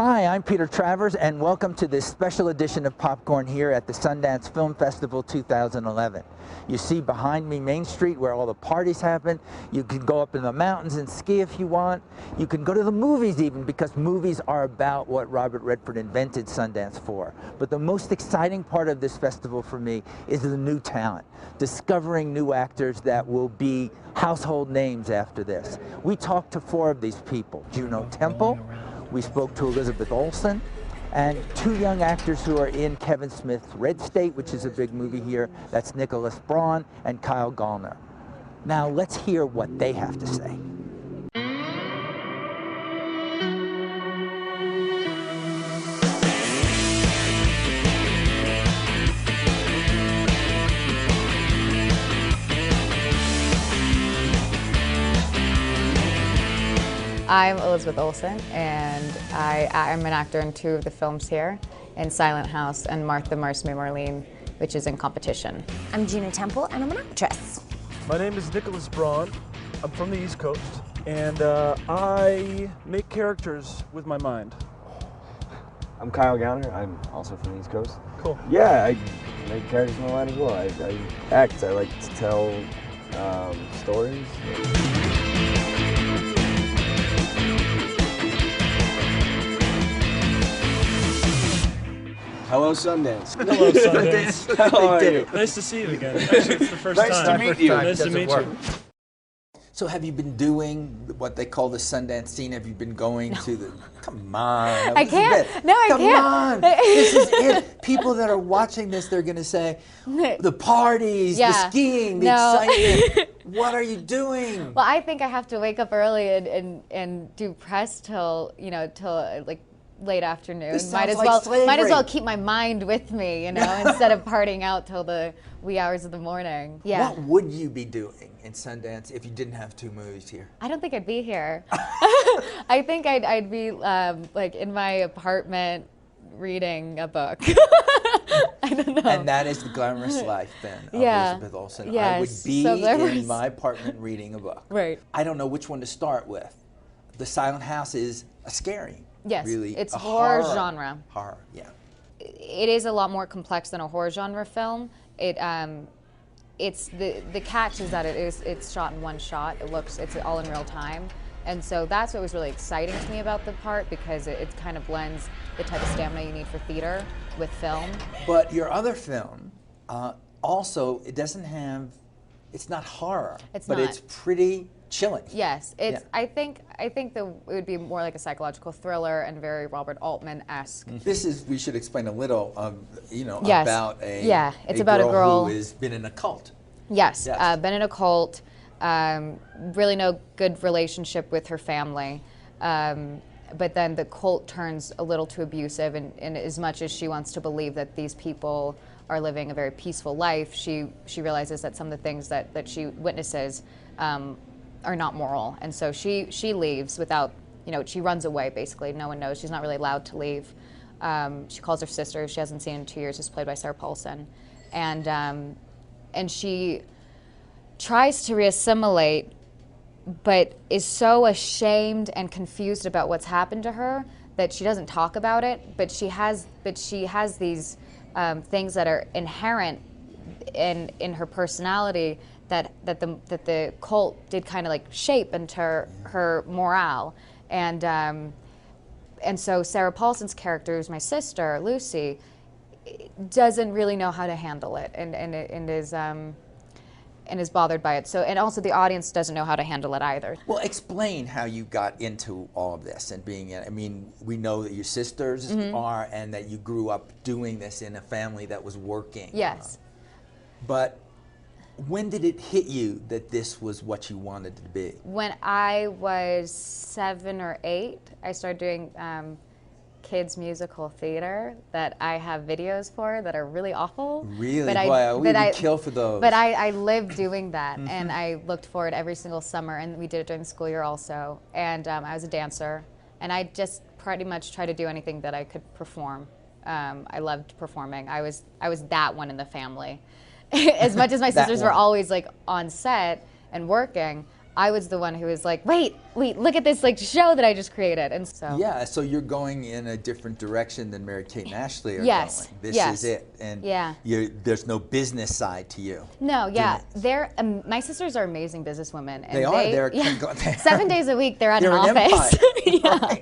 Hi, I'm Peter Travers, and welcome to this special edition of Popcorn here at the Sundance Film Festival 2011. You see behind me Main Street where all the parties happen. You can go up in the mountains and ski if you want. You can go to the movies even, because movies are about what Robert Redford invented Sundance for. But the most exciting part of this festival for me is the new talent, discovering new actors that will be household names after this. We talked to 4 of these people: Juno Temple, we spoke to Elizabeth Olsen, and 2 young actors who are in Kevin Smith's Red State, which is a big movie here. That's Braun and Kyle Gallner. Now let's hear what they have to say. I'm Elizabeth Olsen, and I'm an actor in 2 of the films here, in Silent House and Martha Marcy Marlene, which is in competition. I'm Juno Temple, and I'm an actress. My name is Braun. I'm from the East Coast, and I make characters with my mind. I'm Kyle Gallner. I'm also from the East Coast. Cool. Yeah, I make characters with my mind as well. I act. I like to tell stories. Hello, Sundance. Hello, Sundance. How are you? Nice to see you again. Actually, it's the first time. Nice to meet you. Nice to meet you. So have you been doing what they call the Sundance scene? Have you been going to the... Come on. I can't. No, I can't. Come on. This is it. People that are watching this, they're going to say, the parties, the skiing, the excitement. What are you doing? Well, I think I have to wake up early and do press till like late afternoon. Might as well keep my mind with me, instead of partying out till the wee hours of the morning. Yeah. What would you be doing in Sundance if you didn't have 2 movies here? I don't think I'd be here. I think I'd be like in my apartment reading a book. I don't know. And that is the glamorous life then of Elizabeth Olsen. Yes, I would be in my apartment reading a book. Right. I don't know which one to start with. The Silent House is a scary. Yes, really, it's a horror genre. Horror, yeah. It is a lot more complex than a horror genre film. It's the catch is that it's shot in one shot. It's all in real time, and so that's what was really exciting to me about the part, because it kind of blends the type of stamina you need for theater with film. But your other film, also, it's not horror, but it's pretty chilling. Yes, it's. Yeah. I think it would be more like a psychological thriller and very Robert Altman-esque. We should explain a little, yes. about it's about a girl who has been in a cult. Yes, been in a cult, really no good relationship with her family, but then the cult turns a little too abusive, and as much as she wants to believe that these people are living a very peaceful life, she realizes that some of the things that she witnesses are not moral, and so she leaves without, she runs away basically. No one knows. She's not really allowed to leave. She calls her sister, she hasn't seen in 2 years, who's played by Sarah Paulson, and she tries to reassimilate, but is so ashamed and confused about what's happened to her that she doesn't talk about it. But she has these things that are inherent in her personality that the cult did kind of like shape into her morale, and so Sarah Paulson's character, who's my sister Lucy, doesn't really know how to handle it, and is bothered by it. So, and also the audience doesn't know how to handle it either. Well, explain how you got into all of this and being in. I mean, we know that your sisters are, and that you grew up doing this in a family that was working. Yes. But when did it hit you that this was what you wanted to be? When I was 7 or 8, I started doing kids musical theater that I have videos for that are really awful. Really? Boy, we would kill for those. But I lived doing that, and I looked forward every single summer, and we did it during the school year also. And I was a dancer, and I just pretty much tried to do anything that I could perform. I loved performing. I was that one in the family. As much as my sisters were always like on set and working, I was the one who was like, wait, wait, look at this like show that I just created. And so Yeah, so you're going in a different direction than Mary-Kate and Ashley are Yes, going. This yes. is it. And Yeah. there's no business side to you. No, yeah, Doing they're my sisters are amazing businesswomen. And They are. They're yeah, 7 days a week they're at They're an an office. empire.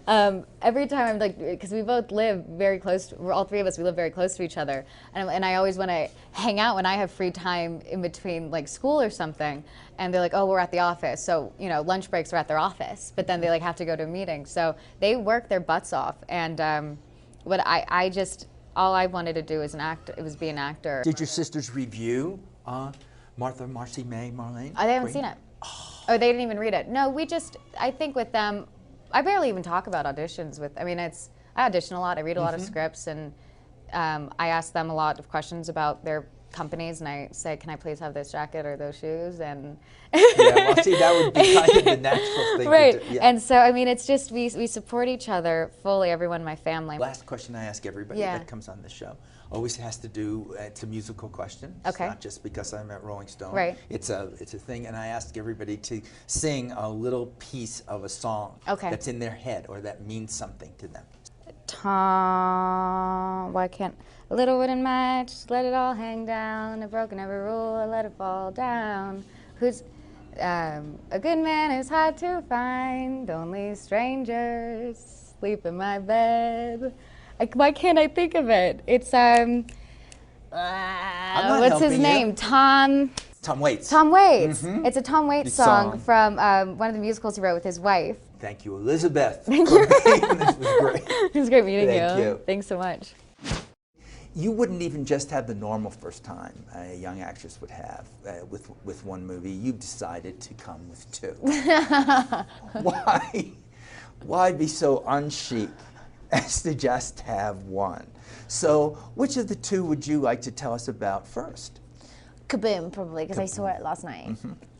Yeah. Every time I'm like, because we both live very close. All three of us, we live very close to each other, and I always want to hang out when I have free time in between like school or something. And they're like, oh, we're at the office. So, you know, lunch breaks are at their office, but then they like have to go to a meeting. So they work their butts off. And what I just, all I wanted to do as an actor, it was be an actor. Did your sisters review Martha, Marcy, May, Marlene? They haven't Green? seen it. Oh, they didn't even read it. No, we just, I think with them, I barely even talk about auditions with, I mean, I audition a lot, I read a lot of scripts, and I ask them a lot of questions about their companies, and I say, can I please have this jacket or those shoes? And Yeah, well, see, that would be kind of the natural thing right. to do. Yeah. And so, I mean, it's just, we support each other fully, everyone in my family. Last question I ask everybody Yeah. that comes on the show always has to do, it's a musical question. Okay. It's not just because I'm at Rolling Stone. Right. It's a thing, and I ask everybody to sing a little piece of a song Okay. that's in their head or that means something to them. Tom, why can't a little wooden match let it all hang down? A broken every rule, let it fall down. Who's a good man is hard to find. Only strangers sleep in my bed. Why can't I think of it? It's not what's his helping you. name? Tom Waits. Tom Waits. It's a Tom Waits The song song. from one of the musicals he wrote with his wife. Thank you, Elizabeth. Thank you. This was great. It was great meeting Thank you. Thanks so much. You wouldn't even just have the normal first time a young actress would have with one movie. You've decided to come with two. Why be so unchic as to just have one? So which of the two would you like to tell us about first? Kaboom, probably, because I saw it last night.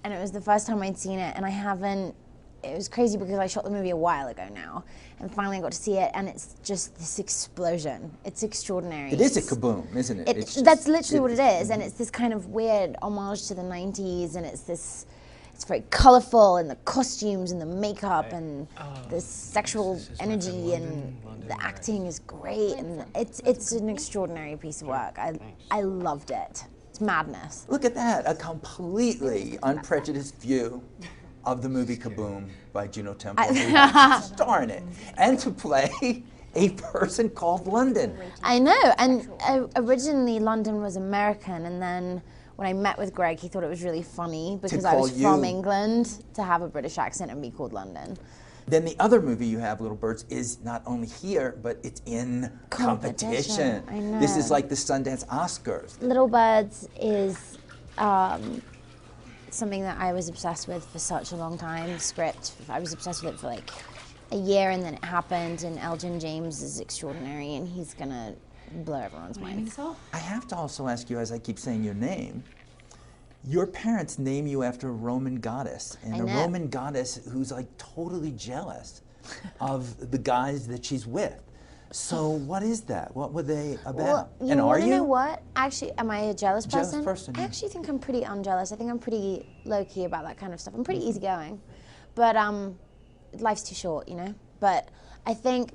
And it was the first time I'd seen it, and I haven't, it was crazy because I shot the movie a while ago now, and finally got to see it, and it's just this explosion. It's extraordinary. It is a kaboom, isn't it? It's just- That's literally what it is, and it's this kind of weird homage to the 90s, and it's very colorful, and the costumes and the makeup and the sexual energy and the acting is great, and it's an extraordinary piece of work. I loved it. It's madness. Look at that, a completely unprejudiced view of the movie Kaboom by Juno Temple, who happens to star in it, and to play a person called London. I know, and originally London was American, and then when I met with Greg, he thought it was really funny because I was call from you. England to have a British accent and be called London. Then the other movie you have, Little Birds, is not only here, but it's in competition. I know. This is like the Sundance Oscars. Little Birds is something that I was obsessed with for such a long time. Script, I was obsessed with it for like a year, and then it happened, and Elgin James is extraordinary, and he's gonna blow everyone's mind. I have to also ask you, as I keep saying your name, your parents name you after a Roman goddess, and I a know. Roman goddess who's like totally jealous of the guys that she's with. So what is that? What were they about? Well, and are wanna you? know what? Actually, am I a jealous Jealous person? person, I yeah. actually think I'm pretty unjealous. I think I'm pretty low-key about that kind of stuff. I'm pretty easygoing. But life's too short, you know? But I think,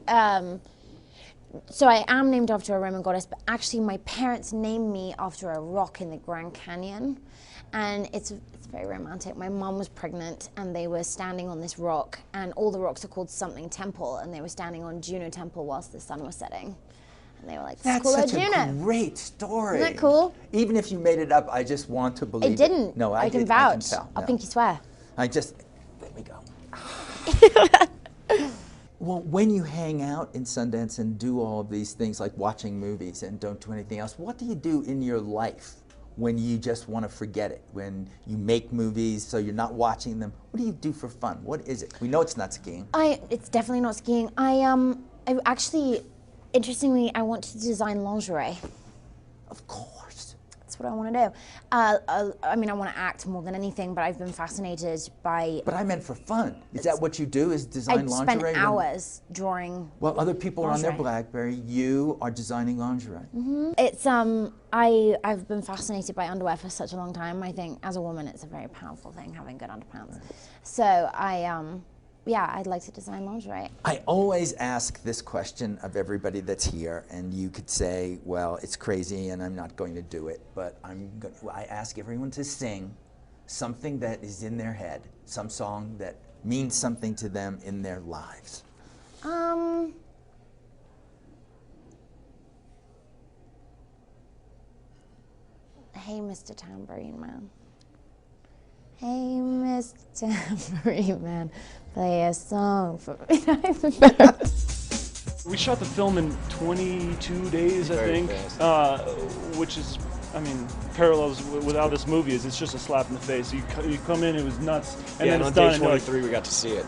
so I am named after a Roman goddess, but actually my parents named me after a rock in the Grand Canyon. And it's very romantic. My mom was pregnant, and they were standing on this rock, and all the rocks are called something temple, and they were standing on Juno Temple whilst the sun was setting. And they were like, That's call her such Juno. a great story. Isn't that cool? Even if you made it up, I just want to believe It didn't. No, I can did- vouch. I can tell. I'll No. pinky swear. I just, let me go. Well, when you hang out in Sundance and do all of these things like watching movies and don't do anything else, what do you do in your life when you just want to forget it? When you make movies so you're not watching them, what do you do for fun? What is it? We know it's not skiing. It's definitely not skiing. I actually, interestingly, I want to design lingerie. Of course. It's that's what I want to do. I mean, I want to act more than anything, but I've been fascinated by... But I meant for fun. Is that what you do, is design lingerie? I spend hours drawing Well, other people are on their lingerie. BlackBerry. You are designing lingerie. It's, I've been fascinated by underwear for such a long time. I think as a woman, it's a very powerful thing, having good underpants. So yeah, I'd like to design lingerie. I always ask this question of everybody that's here, and you could say, well, it's crazy and I'm not going to do it, but I ask everyone to sing something that is in their head, some song that means something to them in their lives. Hey, Mr. Tambourine Man. Hey, Mr. Tambourine Man, play a song for me. We shot the film in 22 days, I think, which is, I mean, parallels with how this movie is. It's just a slap in the face. You come in, it was nuts, and then it's done. On day 23, we got to see it.